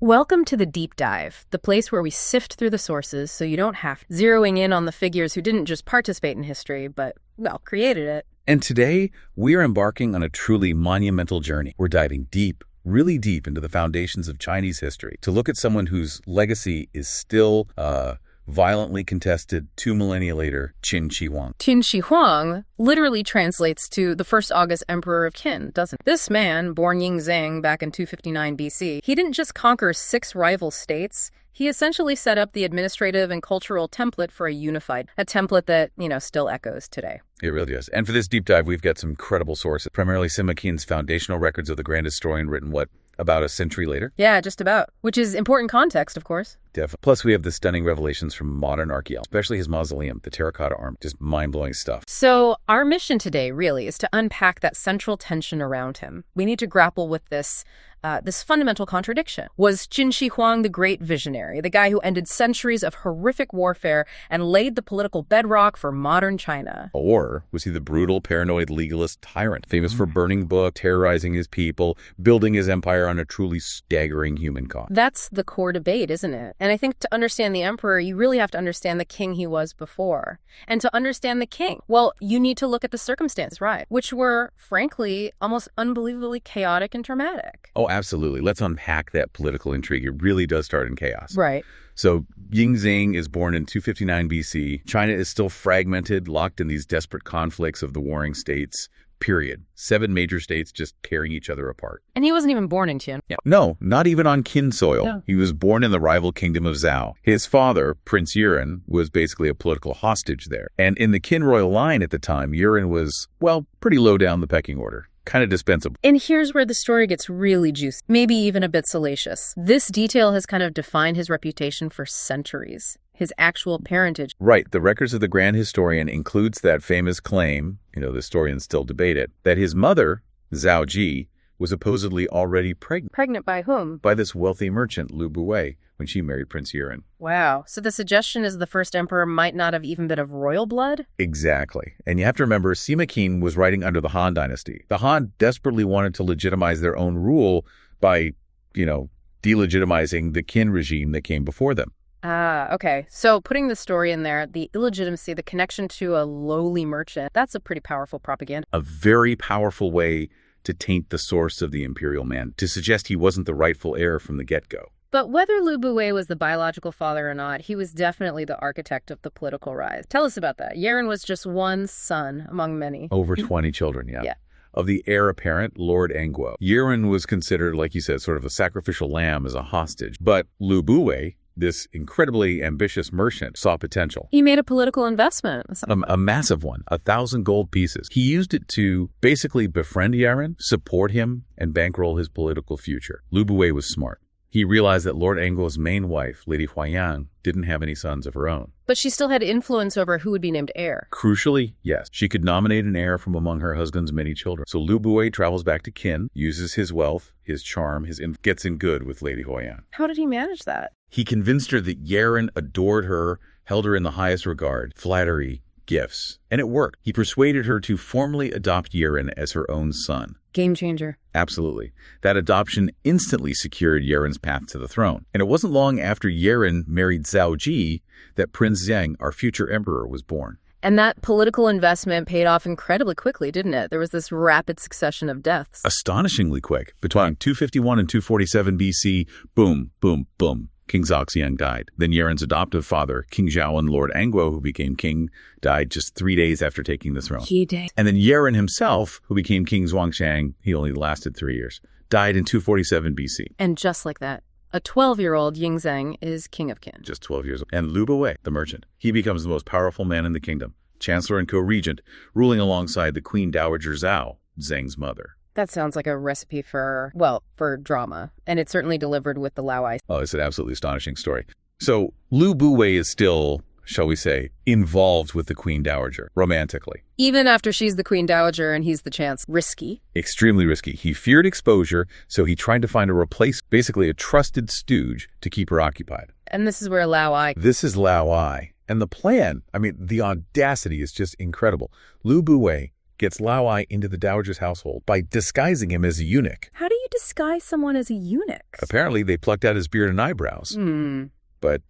Welcome to the Deep Dive, the place where we sift through the sources so you don't have zeroing in on the figures who didn't just participate in history, but, well, created it. And today, we are embarking on a truly monumental journey. We're diving deep, really deep into the foundations of Chinese history to look at someone whose legacy is still violently contested 2 millennia later, Qin Shi Huang. Qin Shi Huang literally translates to the first August emperor of Qin, doesn't it? This man, born Yingzheng back in 259 BC, he didn't just conquer 6 rival states. He essentially set up the administrative and cultural template for a template that, still echoes today. It really does. And for this deep dive, we've got some incredible sources, primarily Sima Qian's foundational records of the grand historian written, about a century later? Yeah, just about. Which is important context, of course. Definitely. Plus, we have the stunning revelations from modern archaeology, especially his mausoleum, the terracotta arm. Just mind-blowing stuff. So our mission today, really, is to unpack that central tension around him. We need to grapple with this fundamental contradiction. Was Qin Shi Huang the great visionary, the guy who ended centuries of horrific warfare and laid the political bedrock for modern China? Or was he the brutal, paranoid, legalist tyrant, famous for burning books, terrorizing his people, building his empire on a truly staggering human cost? That's the core debate, isn't it? And I think to understand the emperor, you really have to understand the king he was before. And to understand the king, well, you need to look at the circumstances, right? Which were, frankly, almost unbelievably chaotic and traumatic. Oh, absolutely. Let's unpack that political intrigue. It really does start in chaos. Right. So Yingzheng is born in 259 BC. China is still fragmented, locked in these desperate conflicts of the warring states, period. 7 major states just tearing each other apart. And he wasn't even born in Qin. Yeah. No, not even on Qin soil. No. He was born in the rival kingdom of Zhao. His father, Prince Yuan, was basically a political hostage there. And in the Qin royal line at the time, Yuan was, pretty low down the pecking order. Kind of dispensable. And here's where the story gets really juicy, maybe even a bit salacious. This detail has kind of defined his reputation for centuries, his actual parentage. Right. The records of the grand historian includes that famous claim, the historians still debate it, that his mother, Zhao Ji, was supposedly already pregnant. Pregnant by whom? By this wealthy merchant, Lu Buwei, when she married Prince Yuan. Wow. So the suggestion is the first emperor might not have even been of royal blood? Exactly. And you have to remember, Sima Qian was writing under the Han Dynasty. The Han desperately wanted to legitimize their own rule by, delegitimizing the Qin regime that came before them. Okay. So putting the story in there, the illegitimacy, the connection to a lowly merchant, that's a pretty powerful propaganda. A very powerful way to taint the source of the imperial man, to suggest he wasn't the rightful heir from the get-go. But whether Lu Buwei was the biological father or not, he was definitely the architect of the political rise. Tell us about that. Yuan was just one son among many. Over 20 children, yeah. Yeah. Of the heir apparent, Lord Angguo. Yuan was considered, like you said, sort of a sacrificial lamb as a hostage. But Lu Buwei, this incredibly ambitious merchant, saw potential. He made a political investment. A massive one, 1,000 gold pieces. He used it to basically befriend Yuan, support him, and bankroll his political future. Lu Buwei was smart. He realized that Lord Angguo's main wife, Lady Huaiyang, didn't have any sons of her own. But she still had influence over who would be named heir. Crucially, yes. She could nominate an heir from among her husband's many children. So Lu Buwei travels back to Qin, uses his wealth, his charm, gets in good with Lady Huaiyang. How did he manage that? He convinced her that Yuan adored her, held her in the highest regard, flattery, gifts. And it worked. He persuaded her to formally adopt Yuan as her own son. Game changer. Absolutely. That adoption instantly secured Yuan's path to the throne. And it wasn't long after Yuan married Zhao Ji that Prince Zheng, our future emperor, was born. And that political investment paid off incredibly quickly, didn't it? There was this rapid succession of deaths. Astonishingly quick. Between 251 and 247 BC, boom, boom, boom. King Zhaoxiang died. Then Yuan's adoptive father, King Zhaoan, Lord Angguo, who became king, died just 3 days after taking the throne. He did. And then Yuan himself, who became King Zhuangshang, he only lasted 3 years, died in 247 BC. And just like that, a 12-year-old Yingzheng is king of Qin. Just 12 years old. And Lu Buwei, the merchant, he becomes the most powerful man in the kingdom, chancellor and co-regent, ruling alongside the Queen Dowager Zhao, Zheng's mother. That sounds like a recipe for drama. And it's certainly delivered with the Lao Ai. Oh, it's an absolutely astonishing story. So Lu Buwei is still, shall we say, involved with the Queen Dowager, romantically. Even after she's the Queen Dowager and he's the chancellor. Risky. Extremely risky. He feared exposure, so he tried to find a replacement, basically a trusted stooge, to keep her occupied. And this is where Lao Ai. This is Lao Ai. And the plan, the audacity is just incredible. Lu Buwei gets Lao Ai into the dowager's household by disguising him as a eunuch. How do you disguise someone as a eunuch? Apparently, they plucked out his beard and eyebrows. Hmm. But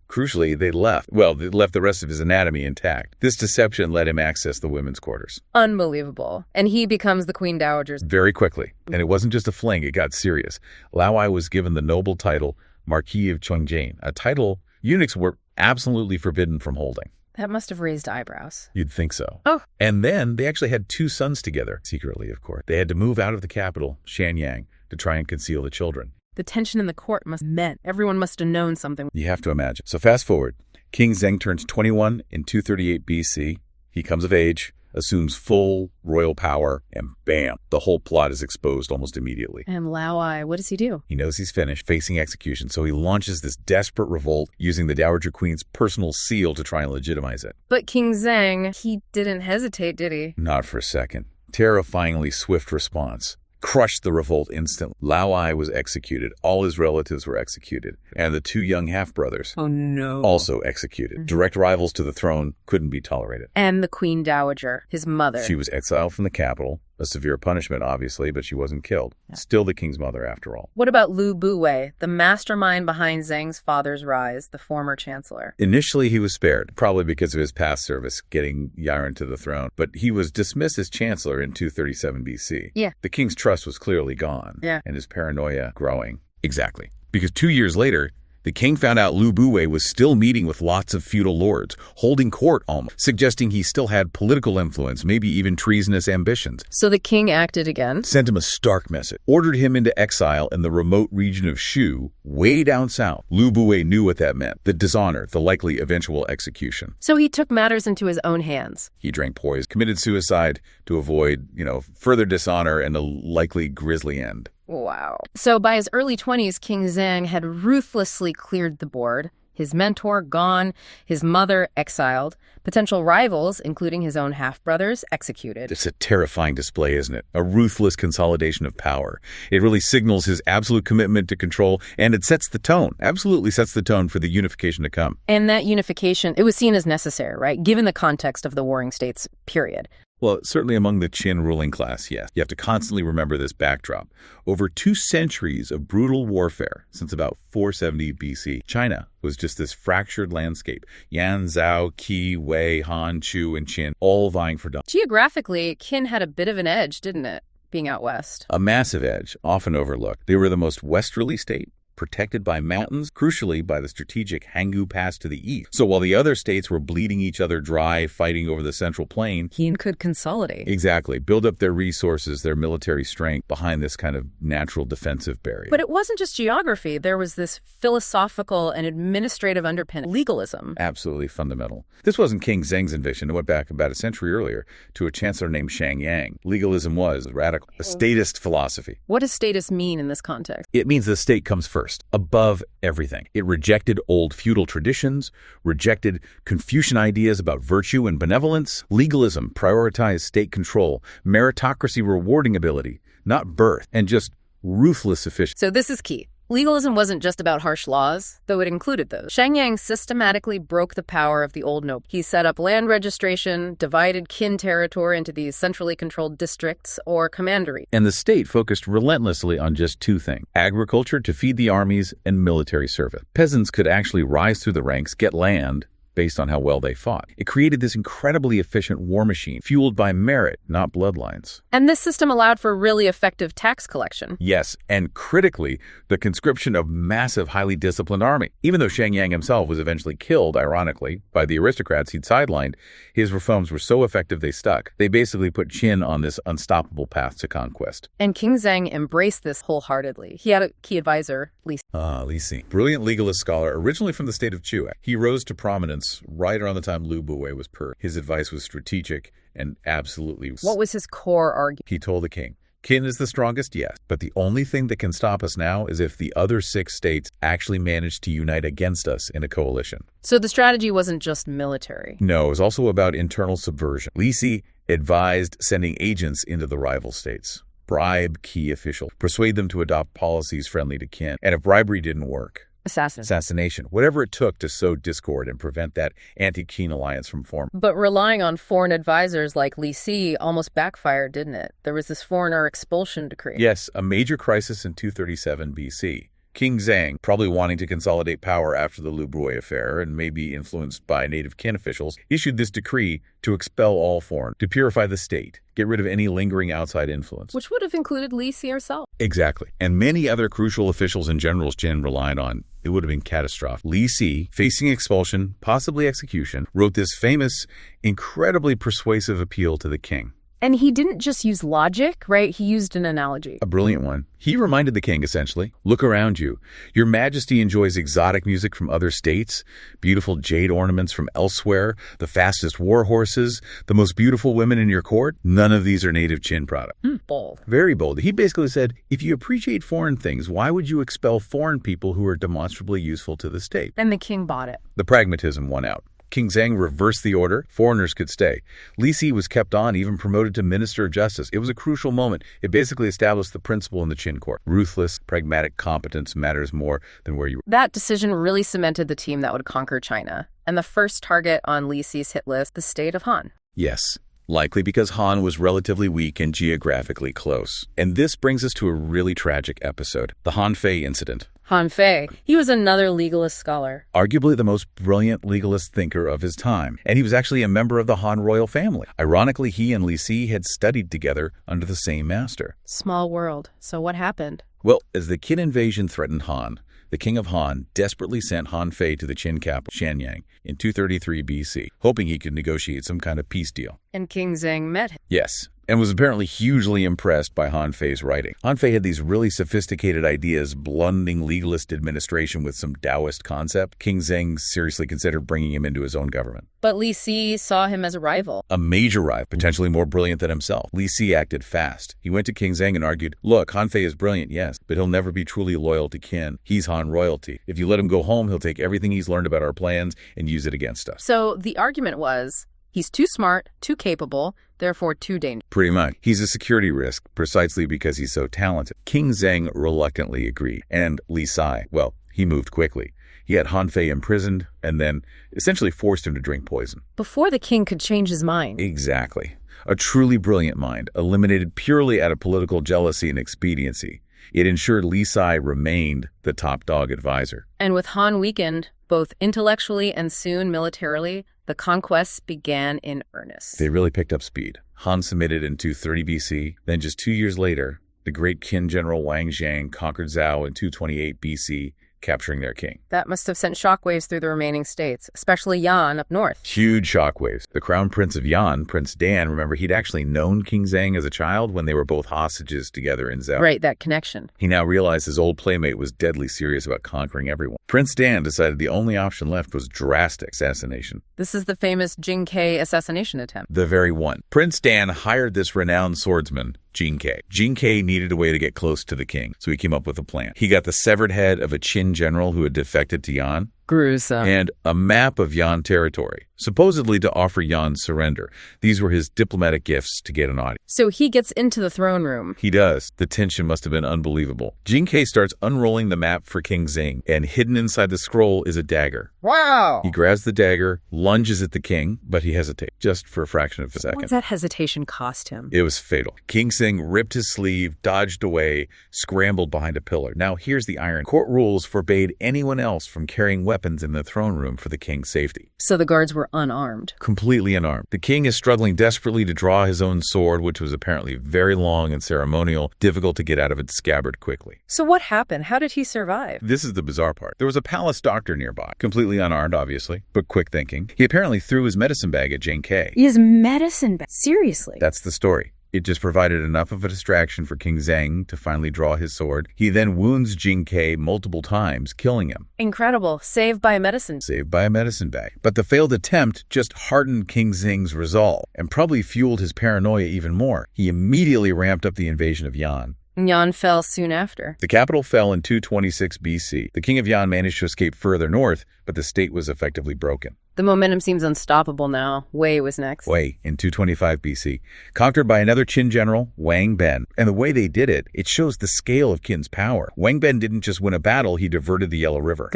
crucially, they left. Well, they left the rest of his anatomy intact. This deception let him access the women's quarters. Unbelievable. And he becomes the Queen Dowager's. Very quickly. And it wasn't just a fling, it got serious. Lao Ai was given the noble title Marquis of Chongjian, a title eunuchs were absolutely forbidden from holding. That must have raised eyebrows. You'd think so. Oh. And then they actually had 2 sons together, secretly, of course. They had to move out of the capital, Shanyang, to try and conceal the children. The tension in the court must have meant everyone must have known something. You have to imagine. So fast forward. King Zheng turns 21 in 238 BC. He comes of age, assumes full royal power, and bam, the whole plot is exposed almost immediately. And Lao Ai, what does he do? He knows he's finished, facing execution, so he launches this desperate revolt using the Dowager Queen's personal seal to try and legitimize it. But King Zheng, he didn't hesitate, did he? Not for a second. Terrifyingly swift response. Crushed the revolt instantly. Lao Ai was executed. All his relatives were executed. And the 2 young half-brothers also executed. Direct rivals to the throne couldn't be tolerated. And the Queen Dowager, his mother. She was exiled from the capital. A severe punishment, obviously, but she wasn't killed. Still the king's mother, after all. What about Lu Buwei, the mastermind behind Zheng's father's rise, the former chancellor? Initially, he was spared, probably because of his past service getting Yiren to the throne. But he was dismissed as chancellor in 237 BC. Yeah. The king's trust was clearly gone. Yeah. And his paranoia growing. Exactly. Because 2 years later, the king found out Lu Buwei was still meeting with lots of feudal lords, holding court almost, suggesting he still had political influence, maybe even treasonous ambitions. So the king acted again? Sent him a stark message, ordered him into exile in the remote region of Shu, way down south. Lu Buwei knew what that meant, the dishonor, the likely eventual execution. So he took matters into his own hands. He drank poison, committed suicide to avoid, further dishonor and a likely grisly end. Wow. So by his early 20s, King Zheng had ruthlessly cleared the board. His mentor gone, his mother exiled, potential rivals, including his own half-brothers, executed. It's a terrifying display, isn't it? A ruthless consolidation of power. It really signals his absolute commitment to control, and it sets the tone, absolutely sets the tone for the unification to come. And that unification, it was seen as necessary, right? Given the context of the warring states, period. Well, certainly among the Qin ruling class, yes. You have to constantly remember this backdrop. Over 2 centuries of brutal warfare, since about 470 BC, China was just this fractured landscape. Yan, Zhao, Qi, Wei, Han, Chu, and Qin, all vying for dominance. Geographically, Qin had a bit of an edge, didn't it, being out west? A massive edge, often overlooked. They were the most westerly state, protected by mountains, crucially by the strategic Hanggu Pass to the east. So while the other states were bleeding each other dry, fighting over the central plain, Qin could consolidate. Exactly. Build up their resources, their military strength behind this kind of natural defensive barrier. But it wasn't just geography. There was this philosophical and administrative underpinning. Legalism. Absolutely fundamental. This wasn't King Zheng's invention. It went back about a century earlier to a chancellor named Shangyang. Legalism was radical, a statist philosophy. What does status mean in this context? It means the state comes first, above everything. It rejected old feudal traditions, rejected Confucian ideas about virtue and benevolence. Legalism prioritized state control, meritocracy rewarding ability, not birth, and just ruthless efficiency. So this is key. Legalism wasn't just about harsh laws, though it included those. Shangyang systematically broke the power of the old noble. He set up land registration, divided Qin territory into these centrally controlled districts or commanderies. And the state focused relentlessly on just 2 things: agriculture to feed the armies and military service. Peasants could actually rise through the ranks, get land, based on how well they fought. It created this incredibly efficient war machine, fueled by merit, not bloodlines. And this system allowed for really effective tax collection. Yes, and critically, the conscription of massive, highly disciplined army. Even though Shangyang himself was eventually killed, ironically, by the aristocrats he'd sidelined, his reforms were so effective they stuck. They basically put Qin on this unstoppable path to conquest. And King Zheng embraced this wholeheartedly. He had a key advisor, Li Si. Li Si. Brilliant legalist scholar, originally from the state of Chu. He rose to prominence right around the time Lu Buwei was purged. His advice was strategic and absolutely... What was his core argument? He told the king, Qin is the strongest, yes, but the only thing that can stop us now is if the other 6 states actually manage to unite against us in a coalition. So the strategy wasn't just military. No, it was also about internal subversion. Li Si advised sending agents into the rival states. Bribe key officials, persuade them to adopt policies friendly to Qin. And if bribery didn't work, assassination, whatever it took to sow discord and prevent that anti-Qin alliance from forming. But relying on foreign advisors like Li Si almost backfired, didn't it? There was this foreigner expulsion decree. Yes, a major crisis in 237 BC. King Zhang, probably wanting to consolidate power after the Lu Brui affair and maybe influenced by native Qin officials, issued this decree to expel all foreign, to purify the state, get rid of any lingering outside influence. Which would have included Li Si herself. Exactly. And many other crucial officials and generals Jin relied on. It would have been catastrophic. Li Si, facing expulsion, possibly execution, wrote this famous, incredibly persuasive appeal to the king. And he didn't just use logic, right? He used an analogy. A brilliant one. He reminded the king, essentially, look around you. Your majesty enjoys exotic music from other states, beautiful jade ornaments from elsewhere, the fastest war horses, the most beautiful women in your court. None of these are native Qin products. Bold. Very bold. He basically said, if you appreciate foreign things, why would you expel foreign people who are demonstrably useful to the state? And the king bought it. The pragmatism won out. King Zhang reversed the order. Foreigners could stay. Li Si was kept on, even promoted to Minister of Justice. It was a crucial moment. It basically established the principle in the Qin court. Ruthless, pragmatic competence matters more than where you were. That decision really cemented the team that would conquer China. And the first target on Li Si's hit list, the state of Han. Yes. Likely because Han was relatively weak and geographically close. And this brings us to a really tragic episode, the Han Fei incident. Han Fei, he was another legalist scholar. Arguably the most brilliant legalist thinker of his time, and he was actually a member of the Han royal family. Ironically, he and Li Si had studied together under the same master. Small world. So what happened? Well, as the Qin invasion threatened Han, the king of Han desperately sent Han Fei to the Qin capital, Shenyang, in 233 BC, hoping he could negotiate some kind of peace deal. And King Zhang met him. Yes, and was apparently hugely impressed by Han Fei's writing. Han Fei had these really sophisticated ideas, blending legalist administration with some Taoist concept. King Zhang seriously considered bringing him into his own government. But Li Si saw him as a rival. A major rival, potentially more brilliant than himself. Li Si acted fast. He went to King Zhang and argued, look, Han Fei is brilliant, yes, but he'll never be truly loyal to Qin. He's Han royalty. If you let him go home, he'll take everything he's learned about our plans and use it against us. So the argument was, he's too smart, too capable, therefore too dangerous. Pretty much. He's a security risk, precisely because he's so talented. King Zhang reluctantly agreed. And Li Si, well, he moved quickly. He had Han Fei imprisoned and then essentially forced him to drink poison. Before the king could change his mind. Exactly. A truly brilliant mind, eliminated purely out of political jealousy and expediency. It ensured Li Si remained the top dog advisor. And with Han weakened, both intellectually and soon militarily, the conquests began in earnest. They really picked up speed. Han submitted in 230 BC. Then just 2 years later, the great Qin general Wang Zhang conquered Zhao in 228 BC, capturing their king. That must have sent shockwaves through the remaining states, especially Yan up north. Huge shockwaves. The crown prince of Yan, Prince Dan, remember, he'd actually known King Zhang as a child when they were both hostages together in Zhao. Right, that connection. He now realized his old playmate was deadly serious about conquering everyone. Prince Dan decided the only option left was drastic assassination. This is the famous Jing Ke assassination attempt. The very one. Prince Dan hired this renowned swordsman, Jing Ke. Jing Ke needed a way to get close to the king, so he came up with a plan. He got the severed head of a Qin general who had defected to Yan, Gruesome. and a map of Yan territory, supposedly to offer Yan surrender. These were his diplomatic gifts to get an audience. So he gets into the throne room. He does. The tension must have been unbelievable. Jing Ke starts unrolling the map for King Zhang, and hidden inside the scroll is a dagger. Wow! He grabs the dagger, lunges at the king, but he hesitates, just for a fraction of a second. What does that hesitation cost him? It was fatal. King Zhang ripped his sleeve, dodged away, scrambled behind a pillar. Now here's the iron. Court rules forbade anyone else from carrying weapons in the throne room for the king's safety. So the guards were unarmed. Completely unarmed. The king is struggling desperately to draw his own sword, which was apparently very long and ceremonial, difficult to get out of its scabbard quickly. So what happened? How did he survive? This is the bizarre part. There was a palace doctor nearby, completely unarmed, obviously, but quick thinking. He apparently threw his medicine bag at Jing Ke. His medicine bag? Seriously? That's the story. It just provided enough of a distraction for King Zhang to finally draw his sword. He then wounds Jing Ke multiple times, killing him. Incredible. Saved by a medicine. Saved by a medicine bag. But the failed attempt just hardened King Zhang's resolve and probably fueled his paranoia even more. He immediately ramped up the invasion of Yan. Yan fell soon after. The capital fell in 226 BC. The king of Yan managed to escape further north, but the state was effectively broken. The momentum seems unstoppable now. Wei was next. Wei, in 225 BC, conquered by another Qin general, Wang Ben. And the way they did it, it shows the scale of Qin's power. Wang Ben didn't just win a battle, he diverted the Yellow River.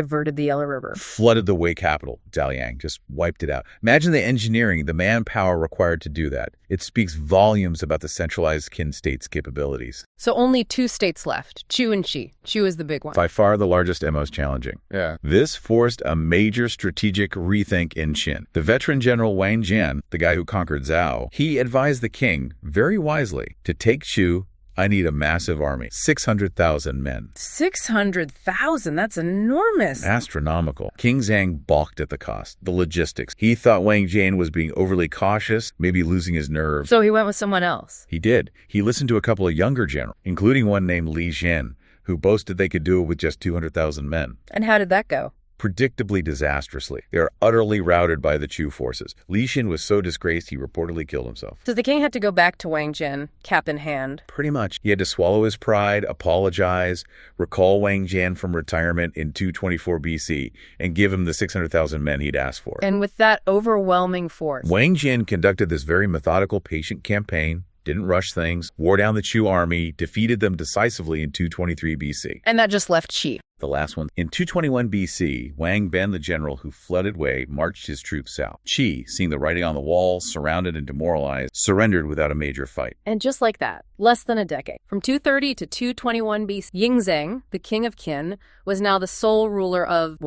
Flooded the Wei capital, Dalian, just wiped it out. Imagine the engineering, the manpower required to do that. It speaks volumes about the centralized Qin state's capabilities. So only 2 states left, Chu and Qi. Chu is the big one. By far the largest and most challenging. Yeah. This forced a major strategic rethink in Qin. The veteran general Wang Jian, the guy who conquered Zhao, he advised the king, very wisely, to take Chu. I need a massive army, 600,000 men. 600,000? That's enormous. Astronomical. King Zhang balked at the cost, the logistics. He thought Wang Jian was being overly cautious, maybe losing his nerve. So he went with someone else. He did. He listened to a couple of younger generals, including one named Li Zhen, who boasted they could do it with just 200,000 men. And how did that go? Predictably disastrously. They are utterly routed by the Chu forces. Li Xin was so disgraced he reportedly killed himself. So the king had to go back to Wang Jian, cap in hand. Pretty much. He had to swallow his pride, apologize, recall Wang Jian from retirement in 224 BC, and give him the 600,000 men he'd asked for. And with that overwhelming force, Wang Jian conducted this very methodical, patient campaign, didn't rush things, wore down the Chu army, defeated them decisively in 223 BC. And that just left Qi. The last one. In 221 BC, Wang Ben, the general who flooded Wei, marched his troops south. Qi, seeing the writing on the wall, surrounded and demoralized, surrendered without a major fight. And just like that, less than a decade, from 230 to 221 BC, Yingzheng, the king of Qin, was now the sole ruler of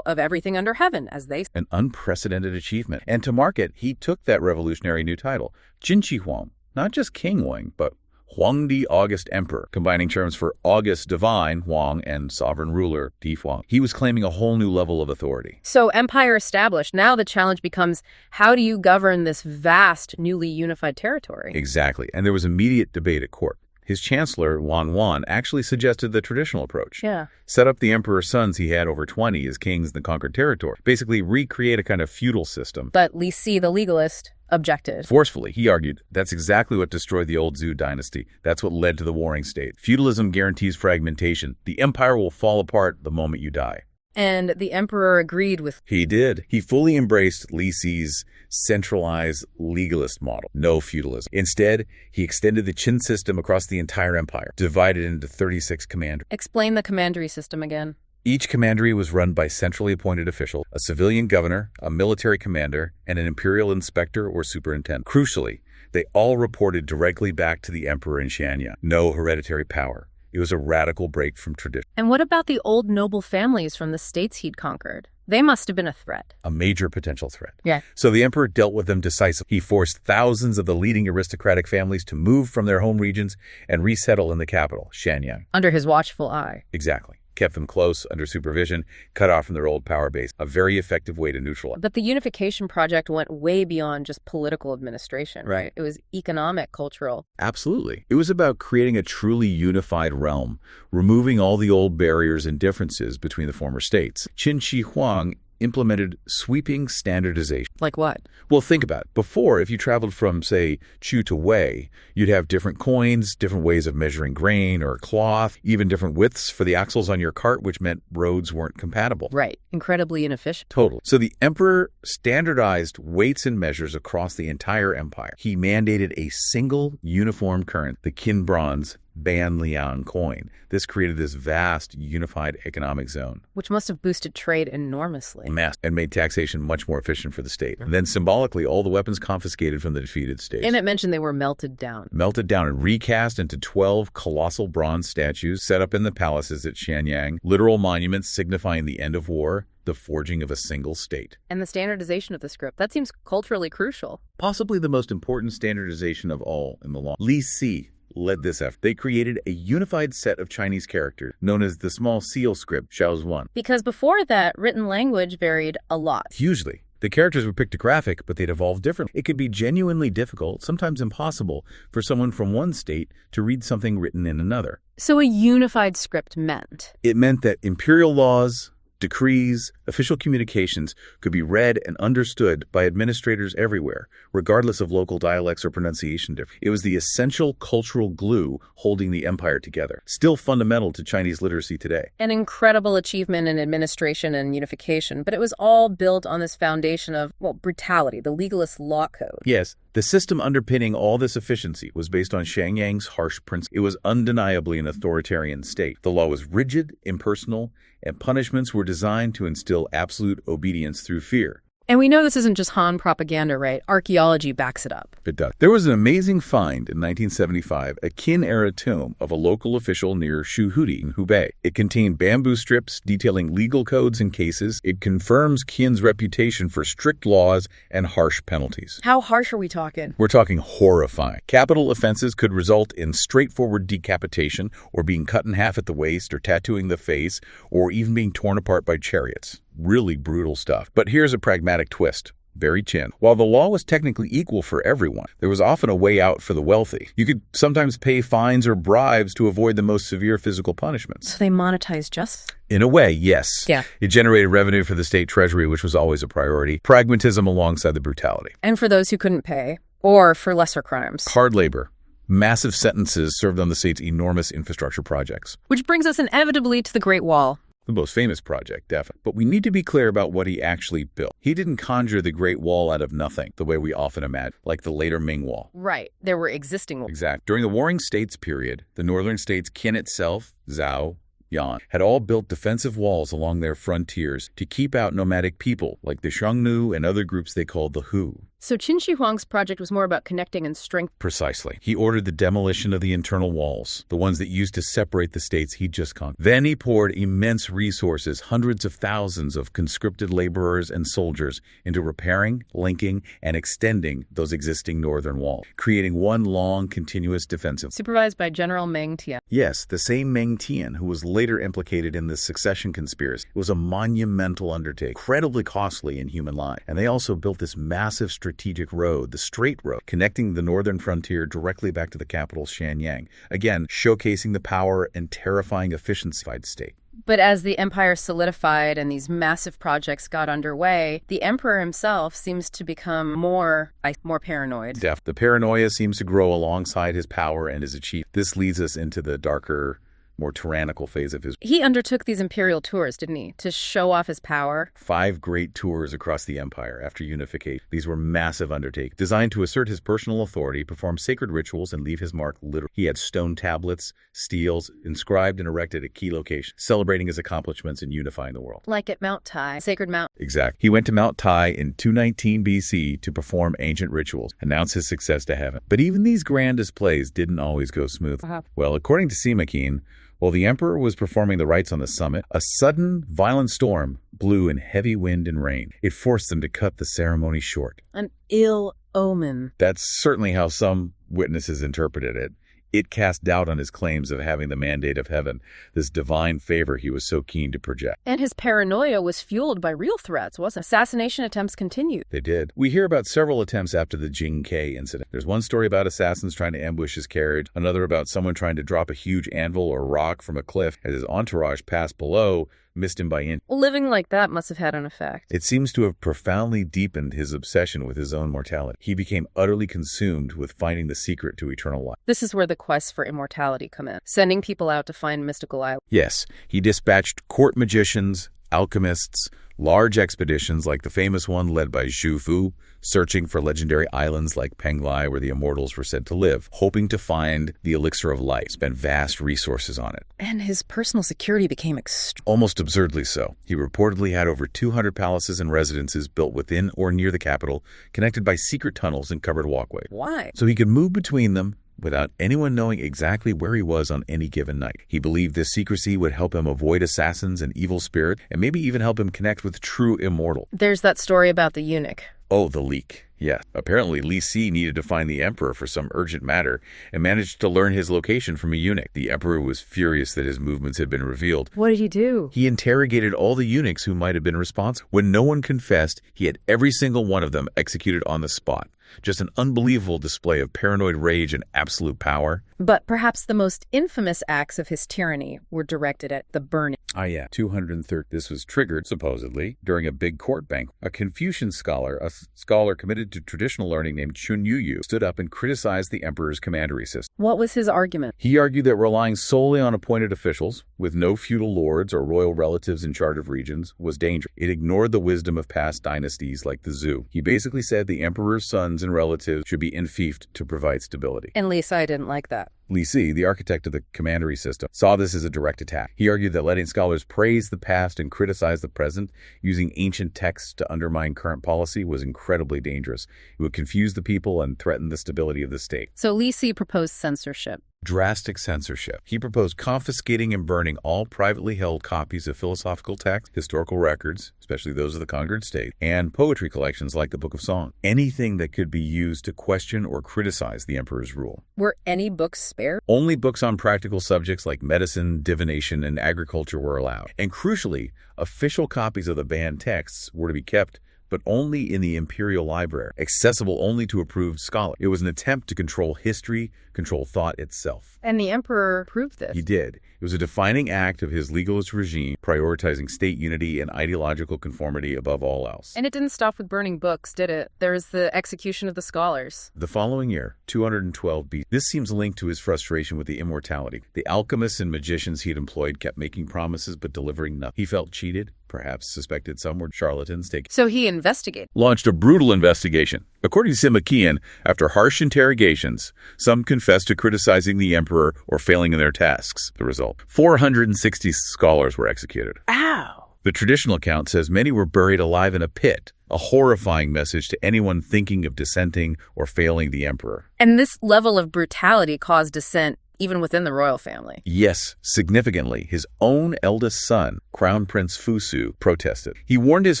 everything under heaven, as they say. An unprecedented achievement. And to mark it, he took that revolutionary new title, Qin Shi Huang. Not just King Wang, but Huangdi August Emperor, combining terms for August divine, Huang, and sovereign ruler, Di Huang. He was claiming a whole new level of authority. So empire established. Now the challenge becomes, how do you govern this vast, newly unified territory? Exactly. And there was immediate debate at court. His chancellor, Wan actually suggested the traditional approach. Yeah. Set up the emperor's sons he had over 20 as kings in the conquered territory. Basically recreate a kind of feudal system. But Li Si, the legalist, objected. Forcefully, he argued, that's exactly what destroyed the old Zhou dynasty. That's what led to the warring state. Feudalism guarantees fragmentation. The empire will fall apart the moment you die. And the emperor agreed with... He did. He fully embraced Li Si's centralized legalist model. No feudalism. Instead, he extended the Qin system across the entire empire, divided into 36 commanderies. Explain the commandery system again. Each commandery was run by centrally appointed official, a civilian governor, a military commander, and an imperial inspector or superintendent. Crucially, they all reported directly back to the emperor in Shanyang. No hereditary power. It was a radical break from tradition. And what about the old noble families from the states he'd conquered? They must have been a threat. A major potential threat. Yeah. So the emperor dealt with them decisively. He forced thousands of the leading aristocratic families to move from their home regions and resettle in the capital, Shanyang. Under his watchful eye. Exactly. Kept them close, under supervision, cut off from their old power base. A very effective way to neutralize. But the Unification project went way beyond just political administration. Right. It was economic, cultural. Absolutely. It was about creating a truly unified realm, removing all the old barriers and differences between the former states. Qin Shi Huang implemented sweeping standardization. Like what? Well, think about it. Before, if you traveled from, say, Chu to Wei, you'd have different coins, different ways of measuring grain or cloth, even different widths for the axles on your cart, which meant roads weren't compatible. Right. Incredibly inefficient. Total. So the emperor standardized weights and measures across the entire empire. He mandated a single uniform currency, the Qin bronze Ban Liang coin. This created this vast, unified economic zone. Which must have boosted trade enormously. And made taxation much more efficient for the state. And then symbolically, all the weapons confiscated from the defeated states. And it mentioned they were melted down. Melted down and recast into 12 colossal bronze statues set up in the palaces at Shanyang, literal monuments signifying the end of war, the forging of a single state. And the standardization of the script. That seems culturally crucial. Possibly the most important standardization of all in the law. Li Si led this effort. They created a unified set of Chinese characters known as the small seal script, Xiaozuan. Because before that, written language varied a lot. Hugely. The characters were pictographic, but they'd evolved differently. It could be genuinely difficult, sometimes impossible, for someone from one state to read something written in another. So a unified script meant? It meant that imperial laws, Decrees, official communications could be read and understood by administrators everywhere, regardless of local dialects or pronunciation difference. It was the essential cultural glue holding the empire together, still fundamental to Chinese literacy today. An incredible achievement in administration and unification, but it was all built on this foundation of, brutality, the legalist law code. Yes, the system underpinning all this efficiency was based on Shenyang's harsh principles. It was undeniably an authoritarian state. The law was rigid, impersonal, and punishments were designed to instill absolute obedience through fear. And we know this isn't just Han propaganda, right? Archaeology backs it up. It does. There was an amazing find in 1975, a Qin-era tomb of a local official near Shuhudi in Hubei. It contained bamboo strips detailing legal codes and cases. It confirms Qin's reputation for strict laws and harsh penalties. How harsh are we talking? We're talking horrifying. Capital offenses could result in straightforward decapitation, or being cut in half at the waist, or tattooing the face, or even being torn apart by chariots. Really brutal stuff. But here's a pragmatic twist. Very Qin. While the law was technically equal for everyone, there was often a way out for the wealthy. You could sometimes pay fines or bribes to avoid the most severe physical punishments. So they monetized justice? In a way, yes. Yeah. It generated revenue for the state treasury, which was always a priority. Pragmatism alongside the brutality. And for those who couldn't pay, or for lesser crimes. Hard labor. Massive sentences served on the state's enormous infrastructure projects. Which brings us inevitably to the Great Wall. The most famous project, definitely. But we need to be clear about what he actually built. He didn't conjure the Great Wall out of nothing, the way we often imagine, like the later Ming Wall. Right. There were existing walls. Exactly. During the Warring States period, the northern states, Qin itself, Zhao, Yan, had all built defensive walls along their frontiers to keep out nomadic people, like the Xiongnu and other groups they called the Hu. So Qin Shi Huang's project was more about connecting and strength. Precisely. He ordered the demolition of the internal walls, the ones that used to separate the states he'd just conquered. Then he poured immense resources, hundreds of thousands of conscripted laborers and soldiers, into repairing, linking, and extending those existing northern walls, creating one long, continuous defensive. Supervised by General Meng Tian. Yes, the same Meng Tian who was later implicated in this succession conspiracy. It was a monumental undertaking, incredibly costly in human life. And they also built this massive strategic road, the Straight Road, connecting the northern frontier directly back to the capital, Shenyang. Again, showcasing the power and terrifying efficiency of the state. But as the empire solidified and these massive projects got underway, the emperor himself seems to become more paranoid. The paranoia seems to grow alongside his power and his achievement. This leads us into the darker, more tyrannical phase of his. He undertook these imperial tours, didn't he, to show off his power? 5 great tours across the empire after unification. These were massive undertakings, designed to assert his personal authority, perform sacred rituals, and leave his mark literally. He had stone tablets, steels, inscribed and erected at key locations, celebrating his accomplishments in unifying the world. Like at Mount Tai, Sacred Mount. Exactly. He went to Mount Tai in 219 BC to perform ancient rituals, announce his success to heaven. But even these grand displays didn't always go smooth. Well, according to Sima Qin, while the emperor was performing the rites on the summit, a sudden, violent storm blew in heavy wind and rain. It forced them to cut the ceremony short. An ill omen. That's certainly how some witnesses interpreted it. It cast doubt on his claims of having the mandate of heaven, this divine favor he was so keen to project. And his paranoia was fueled by real threats, wasn't it? Assassination attempts continued. They did. We hear about several attempts after the Jing Ke incident. There's one story about assassins trying to ambush his carriage, another about someone trying to drop a huge anvil or rock from a cliff as his entourage passed below, missed him by inch. Living like that must have had an effect. It seems to have profoundly deepened his obsession with his own mortality. He became utterly consumed with finding the secret to eternal life. This is where the quest for immortality come in, sending people out to find mystical islands. Yes, he dispatched court magicians, alchemists, large expeditions like the famous one led by Zhu Fu, searching for legendary islands like Penglai where the immortals were said to live, hoping to find the elixir of life, spent vast resources on it. And his personal security became almost absurdly so. He reportedly had over 200 palaces and residences built within or near the capital, connected by secret tunnels and covered walkways. Why? So he could move between them without anyone knowing exactly where he was on any given night. He believed this secrecy would help him avoid assassins and evil spirit, and maybe even help him connect with true immortal. There's that story about the eunuch. Oh, the leak. Yes, apparently Li Si needed to find the emperor for some urgent matter and managed to learn his location from a eunuch. The emperor was furious that his movements had been revealed. What did he do? He interrogated all the eunuchs who might have been responsible. When no one confessed, he had every single one of them executed on the spot. Just an unbelievable display of paranoid rage and absolute power. But perhaps the most infamous acts of his tyranny were directed at the burning. 230. This was triggered, supposedly, during a big court banquet. A Confucian scholar, a scholar committed to traditional learning named Chun Yu, stood up and criticized the emperor's commandery system. What was his argument? He argued that relying solely on appointed officials, with no feudal lords or royal relatives in charge of regions, was dangerous. It ignored the wisdom of past dynasties like the Zhou. He basically said the emperor's sons and relatives should be enfiefed to provide stability. And Li Si didn't like that. Li Si, the architect of the commandery system, saw this as a direct attack. He argued that letting scholars praise the past and criticize the present using ancient texts to undermine current policy was incredibly dangerous. It would confuse the people and threaten the stability of the state. So Li Si proposed censorship. Drastic censorship. He proposed confiscating and burning all privately held copies of philosophical texts, historical records, especially those of the conquered state, and poetry collections like the Book of Song. Anything that could be used to question or criticize the emperor's rule. Were any books spared? Only books on practical subjects like medicine, divination, and agriculture were allowed. And crucially, official copies of the banned texts were to be kept, but only in the Imperial library, accessible only to approved scholars. It was an attempt to control history, control thought itself. And the emperor proved this. He did. It was a defining act of his legalist regime, prioritizing state unity and ideological conformity above all else. And it didn't stop with burning books, did it? There was the execution of the scholars. The following year, 212 BC, this seems linked to his frustration with the immortality. The alchemists and magicians he had employed kept making promises but delivering nothing. He felt cheated, perhaps suspected some were charlatans. So he investigated. Launched a brutal investigation. According to Qin, after harsh interrogations, some confessed to criticizing the emperor or failing in their tasks. The result, 460 scholars were executed. Ow! The traditional account says many were buried alive in a pit, a horrifying message to anyone thinking of dissenting or failing the emperor. And this level of brutality caused dissent even within the royal family. Yes, significantly, his own eldest son, Crown Prince Fusu, protested. He warned his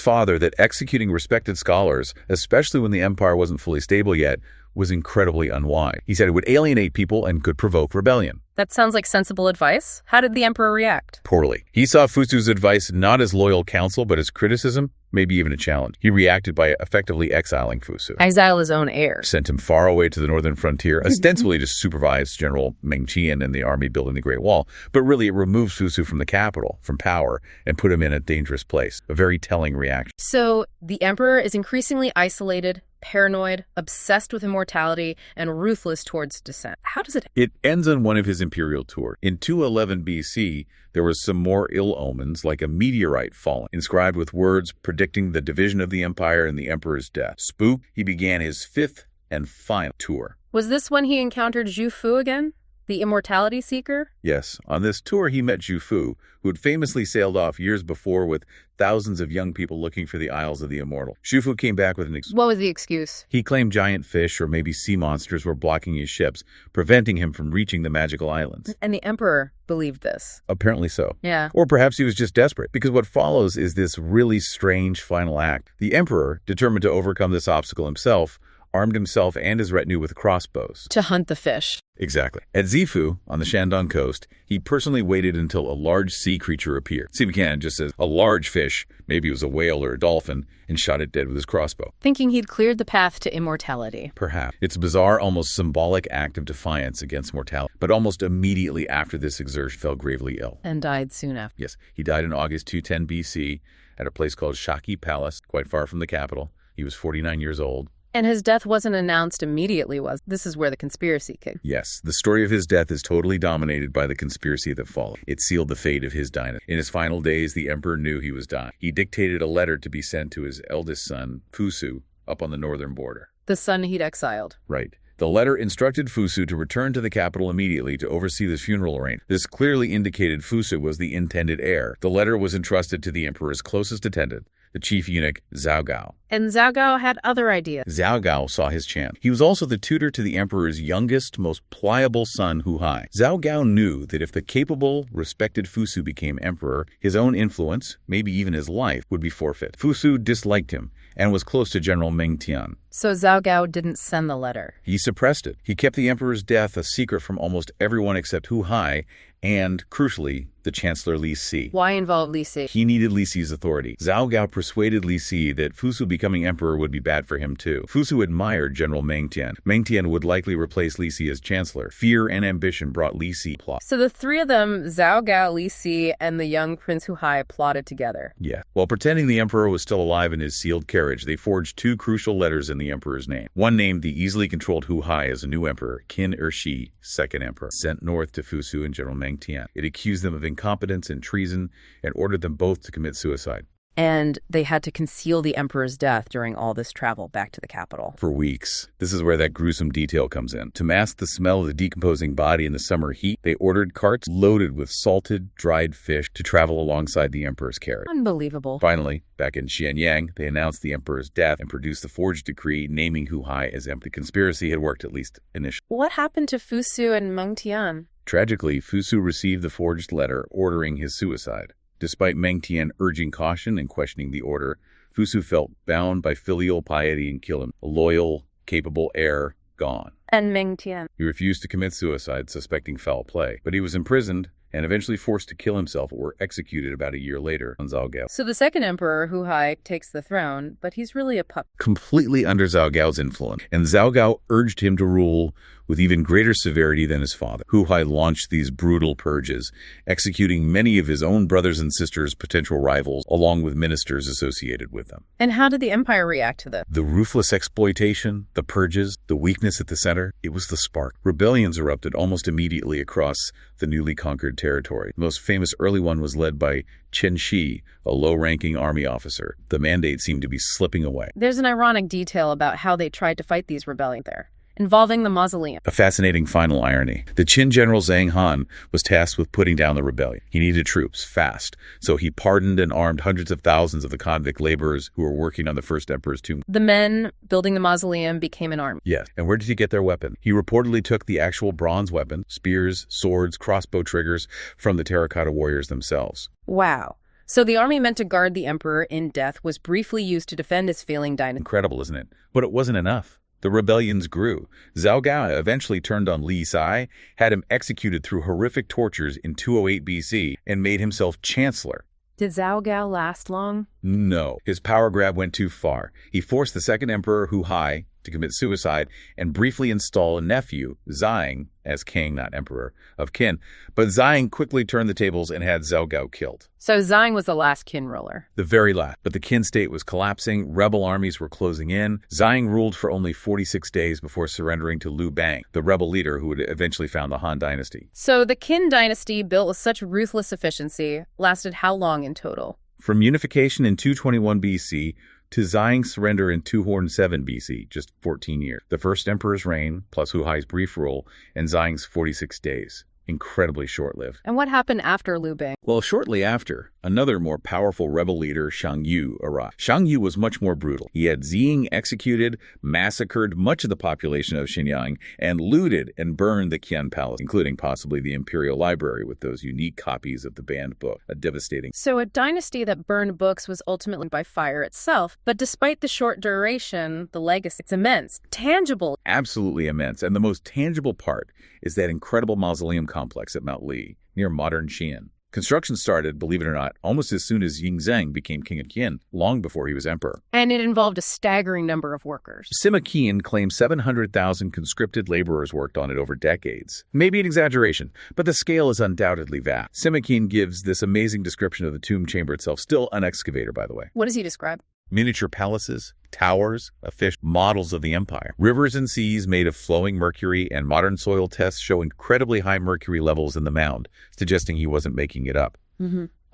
father that executing respected scholars, especially when the empire wasn't fully stable yet, was incredibly unwise. He said it would alienate people and could provoke rebellion. That sounds like sensible advice. How did the emperor react? Poorly. He saw Fusu's advice not as loyal counsel, but as criticism, maybe even a challenge. He reacted by effectively exiling Fusu. Exile his own heir. Sent him far away to the northern frontier, ostensibly to supervise General Meng Qian and the army building the Great Wall. But really, it removed Fusu from the capital, from power, and put him in a dangerous place. A very telling reaction. So the emperor is increasingly isolated, paranoid, obsessed with immortality, and ruthless towards dissent. How does it? It ends on one of his imperial tours. In 211 BC, there was some more ill omens, like a meteorite falling, inscribed with words predicting the division of the empire and the emperor's death. Spooked, he began his fifth and final tour. Was this when he encountered Zhu Fu again? The immortality seeker? Yes. On this tour, he met Zhu Fu, who had famously sailed off years before with thousands of young people looking for the Isles of the Immortal. Zhu Fu came back with an excuse. What was the excuse? He claimed giant fish or maybe sea monsters were blocking his ships, preventing him from reaching the magical islands. And the emperor believed this. Apparently so. Yeah. Or perhaps he was just desperate, because what follows is this really strange final act. The emperor, determined to overcome this obstacle himself, armed himself and his retinue with crossbows. To hunt the fish. Exactly. At Zifu, on the Shandong coast, he personally waited until a large sea creature appeared. Sima Qian just says a large fish, maybe it was a whale or a dolphin, and shot it dead with his crossbow. Thinking he'd cleared the path to immortality. Perhaps. It's a bizarre, almost symbolic act of defiance against mortality. But almost immediately after this exertion, fell gravely ill. And died soon after. Yes, he died in August 210 BC at a place called Shaki Palace, quite far from the capital. He was 49 years old. And his death wasn't announced immediately, was? This is where the conspiracy kicked. Yes, the story of his death is totally dominated by the conspiracy that followed. It sealed the fate of his dynasty. In his final days, the emperor knew he was dying. He dictated a letter to be sent to his eldest son, Fusu, up on the northern border. The son he'd exiled. Right. The letter instructed Fusu to return to the capital immediately to oversee the funeral arrangement. This clearly indicated Fusu was the intended heir. The letter was entrusted to the emperor's closest attendant, the chief eunuch, Zhao Gao. And Zhao Gao had other ideas. Zhao Gao saw his chance. He was also the tutor to the emperor's youngest, most pliable son, Hu Hai. Zhao Gao knew that if the capable, respected Fusu became emperor, his own influence, maybe even his life, would be forfeit. Fusu disliked him and was close to General Meng Tian. So Zhao Gao didn't send the letter. He suppressed it. He kept the emperor's death a secret from almost everyone except Hu Hai and, crucially, the Chancellor Li Si. Why involve Li Si? He needed Li Si's authority. Zhao Gao persuaded Li Si that Fusu becoming emperor would be bad for him too. Fusu admired General Meng Tian. Meng Tian would likely replace Li Si as chancellor. Fear and ambition brought Li Si plot. So the three of them, Zhao Gao, Li Si, and the young Prince Hu Hai, plotted together. Yeah. While pretending the emperor was still alive in his sealed carriage, they forged two crucial letters in the emperor's name. One named the easily controlled Hu Hai as a new emperor, Qin Shi, second emperor, sent north to Fusu and General Meng Tian. It accused them of incompetence and treason and ordered them both to commit suicide. And they had to conceal the emperor's death during all this travel back to the capital. For weeks. This is where that gruesome detail comes in. To mask the smell of the decomposing body in the summer heat, they ordered carts loaded with salted, dried fish to travel alongside the emperor's carriage. Unbelievable. Finally, back in Xianyang, they announced the emperor's death and produced the forged decree naming Hu Hai as emperor. The conspiracy had worked at least initially. What happened to Fusu and Meng Tian? Tragically, Fusu received the forged letter ordering his suicide. Despite Meng Tian urging caution and questioning the order, Fusu felt bound by filial piety and killed him. A loyal, capable heir, gone. And Meng Tian? He refused to commit suicide, suspecting foul play. But he was imprisoned and eventually forced to kill himself or executed about a year later on Zhao Gao. So the second emperor, Hu Hai, takes the throne, but he's really a puppet. Completely under Zhao Gao's influence. And Zhao Gao urged him to rule with even greater severity than his father. Hu Hai launched these brutal purges, executing many of his own brothers and sisters, potential rivals, along with ministers associated with them. And how did the empire react to this? The ruthless exploitation, the purges, the weakness at the center, it was the spark. Rebellions erupted almost immediately across the newly conquered territory. The most famous early one was led by Qin Shi, a low-ranking army officer. The mandate seemed to be slipping away. There's an ironic detail about how they tried to fight these rebellions there, involving the mausoleum. A fascinating final irony. The Qin general Zhang Han was tasked with putting down the rebellion. He needed troops, fast, so he pardoned and armed hundreds of thousands of the convict laborers who were working on the first emperor's tomb. The men building the mausoleum became an army. Yes, and where did he get their weapon? He reportedly took the actual bronze weapon, spears, swords, crossbow triggers, from the terracotta warriors themselves. Wow. So the army meant to guard the emperor in death was briefly used to defend his failing dynasty. Incredible, isn't it? But it wasn't enough. The rebellions grew. Zhao Gao eventually turned on Li Si, had him executed through horrific tortures in 208 BC, and made himself chancellor. Did Zhao Gao last long? No. His power grab went too far. He forced the second emperor, Hu Hai, to commit suicide and briefly install a nephew, Zhang, as king, not emperor, of Qin. But Zhang quickly turned the tables and had Zhao Gao killed. So Zhang was the last Qin ruler. The very last. But the Qin state was collapsing, rebel armies were closing in. Zhang ruled for only 46 days before surrendering to Liu Bang, the rebel leader who would eventually found the Han Dynasty. So the Qin dynasty, built with such ruthless efficiency, lasted how long in total? From unification in 221 BC to Zhang's surrender in 207 BC, just 14 years. The first emperor's reign, plus Hu Hai's brief rule, and Zhang's 46 days. Incredibly short-lived. And what happened after Liu Bang? Well, shortly after, another more powerful rebel leader, Shang Yu, arrived. Shang Yu was much more brutal. He had Ziying executed, massacred much of the population of Xinjiang, and looted and burned the Qian palace, including possibly the Imperial library with those unique copies of the banned book. A devastating. So a dynasty that burned books was ultimately by fire itself. But despite the short duration, the legacy, it's immense, tangible. Absolutely immense. And the most tangible part is that incredible mausoleum complex at Mount Li, near modern Xi'an. Construction started, believe it or not, almost as soon as Yingzheng became king of Qin, long before he was emperor. And it involved a staggering number of workers. Sima Qian claims 700,000 conscripted laborers worked on it over decades. Maybe an exaggeration, but the scale is undoubtedly vast. Sima Qian gives this amazing description of the tomb chamber itself, still unexcavated, by the way. What does he describe? Miniature palaces, towers, efficient models of the empire. Rivers and seas made of flowing mercury, and modern soil tests show incredibly high mercury levels in the mound, suggesting he wasn't making it up.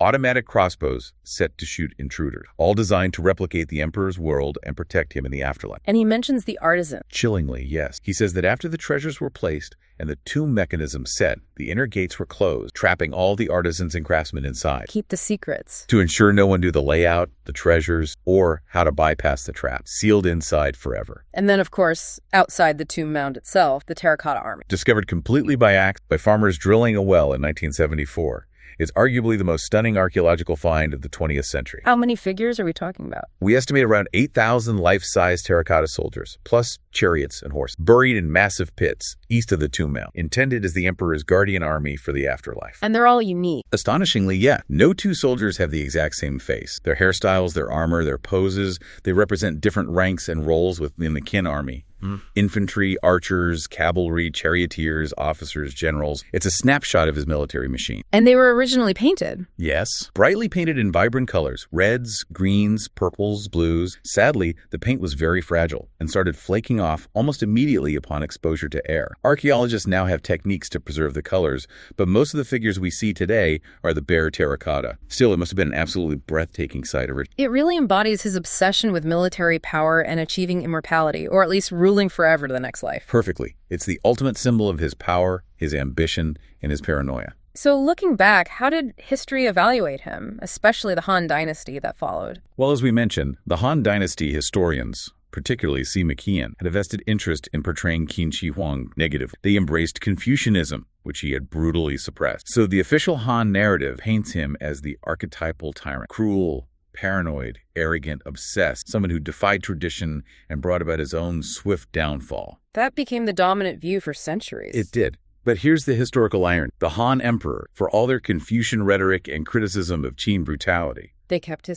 Automatic crossbows set to shoot intruders, all designed to replicate the emperor's world and protect him in the afterlife. And he mentions the artisan. Chillingly, yes. He says that after the treasures were placed and the tomb mechanism set, the inner gates were closed, trapping all the artisans and craftsmen inside. Keep the secrets. To ensure no one knew the layout, the treasures, or how to bypass the trap. Sealed inside forever. And then, of course, outside the tomb mound itself, the terracotta army. Discovered completely by accident by farmers drilling a well in 1974. is arguably the most stunning archaeological find of the 20th century. How many figures are we talking about? We estimate around 8,000 life-size terracotta soldiers, plus chariots and horses, buried in massive pits east of the tomb mount, intended as the emperor's guardian army for the afterlife. And they're all unique. Astonishingly, yeah. No two soldiers have the exact same face. Their hairstyles, their armor, their poses, they represent different ranks and roles within the Qin army. Infantry, archers, cavalry, charioteers, officers, generals. It's a snapshot of his military machine. And they were originally painted. Yes, brightly painted in vibrant colors, reds, greens, purples, blues. Sadly, the paint was very fragile and started flaking off almost immediately upon exposure to air. Archaeologists now have techniques to preserve the colors, but most of the figures we see today are the bare terracotta. Still, it must have been an absolutely breathtaking sight. It really embodies his obsession with military power and achieving immortality, or at least ruling forever to the next life. Perfectly. It's the ultimate symbol of his power, his ambition, and his paranoia. So looking back, how did history evaluate him, especially the Han Dynasty that followed? Well, as we mentioned, the Han Dynasty historians, particularly C. McKeon, had a vested interest in portraying Qin Shi Huang negatively. They embraced Confucianism, which he had brutally suppressed. So the official Han narrative paints him as the archetypal tyrant, cruel, paranoid, arrogant, obsessed, someone who defied tradition and brought about his own swift downfall. That became the dominant view for centuries. It did. But here's the historical irony. The Han Emperor, for all their Confucian rhetoric and criticism of Qin brutality,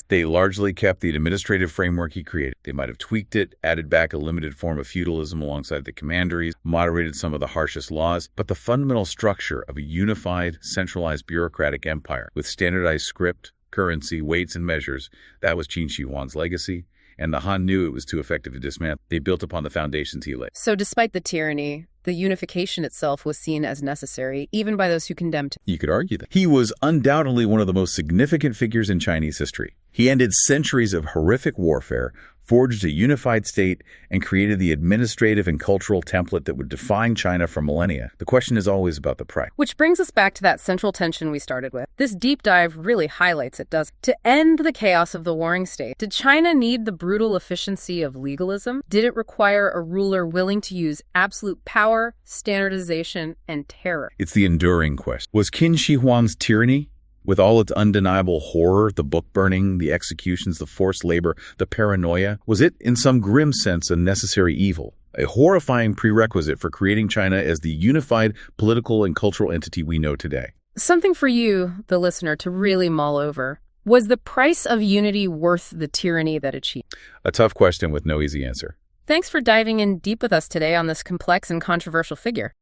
They largely kept the administrative framework he created. They might have tweaked it, added back a limited form of feudalism alongside the commanderies, moderated some of the harshest laws, but the fundamental structure of a unified, centralized bureaucratic empire with standardized script, currency, weights, and measures, that was Qin Shi Huang's legacy, and the Han knew it was too effective to dismantle. They built upon the foundations he laid. So despite the tyranny, the unification itself was seen as necessary, even by those who condemned him. You could argue that. He was undoubtedly one of the most significant figures in Chinese history. He ended centuries of horrific warfare, forged a unified state, and created the administrative and cultural template that would define China for millennia. The question is always about the price. Which brings us back to that central tension we started with. This deep dive really highlights it, doesn't it? To end the chaos of the warring state, did China need the brutal efficiency of legalism? Did it require a ruler willing to use absolute power, standardization, and terror? It's the enduring question. Was Qin Shi Huang's tyranny, with all its undeniable horror, the book burning, the executions, the forced labor, the paranoia, was it, in some grim sense, a necessary evil? A horrifying prerequisite for creating China as the unified political and cultural entity we know today. Something for you, the listener, to really mull over. Was the price of unity worth the tyranny that achieved? A tough question with no easy answer. Thanks for diving in deep with us today on this complex and controversial figure.